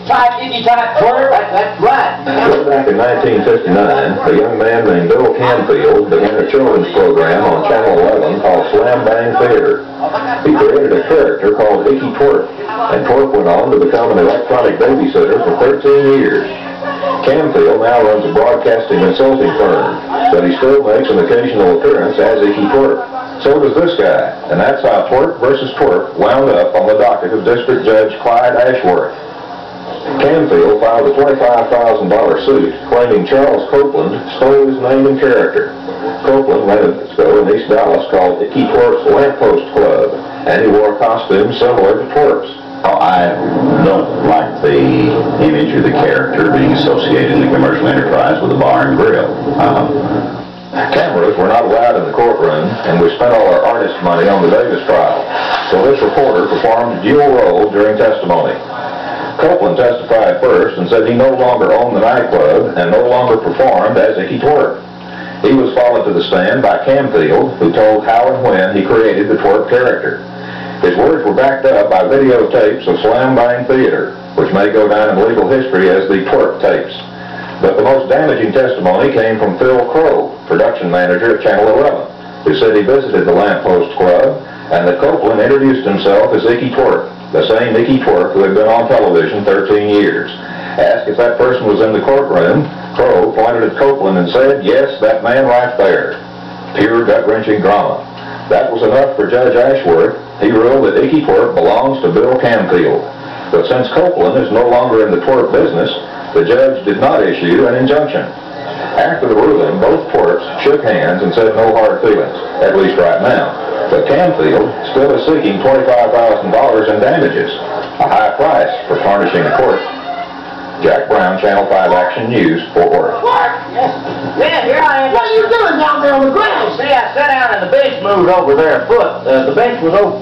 type, Icky type Twerp. That's right. Way back in 1959, a young man named Bill Canfield began a children's program on Channel 11 called Slam Bang Theater. He created a character called Icky Twerp, and Twerp went on to become an electronic babysitter for 13 years. Canfield now runs a broadcasting consulting firm, but he still makes an occasional appearance as Icky Twerp. So does this guy, and that's how Twerp versus Twerp wound up on the docket of District Judge Clyde Ashworth. Canfield filed a $25,000 suit claiming Charles Copeland stole his name and character. Copeland rented a show in East Dallas called Icky Twerp's Lamppost Club, and he wore a costume similar to Twerp's. I don't like the image or the character being associated in the commercial enterprise with a bar and grill. Cameras were not allowed in the courtroom, and we spent all our artist money on the Davis trial. So this reporter performed a dual role during testimony. Copeland testified first and said he no longer owned the nightclub and no longer performed as Icky Twerp. He was followed to the stand by Canfield, who told how and when he created the Twerp character. His words were backed up by videotapes of Slam Bang Theater, which may go down in legal history as the Twerp tapes. But the most damaging testimony came from Phil Crow, production manager at Channel 11, who said he visited the Lamppost Club and that Copeland introduced himself as Icky Twerp, the same Icky Twerp who had been on television 13 years. Asked if that person was in the courtroom, Crow pointed at Copeland and said, "Yes, that man right there." Pure gut-wrenching drama. That was enough for Judge Ashworth. He ruled that Icky Twerp belongs to Bill Canfield. But since Copeland is no longer in the Twerp business, the judge did not issue an injunction. After the ruling, both Twerps shook hands and said no hard feelings, at least right now. But Canfield still is seeking $25,000 in damages, a high price for tarnishing a court. Jack Brown, Channel 5 Action News, Fort Worth. Yeah, here I am. What are you doing down there on the ground? See, I sat down and the bench moved over there a foot. The bench was over.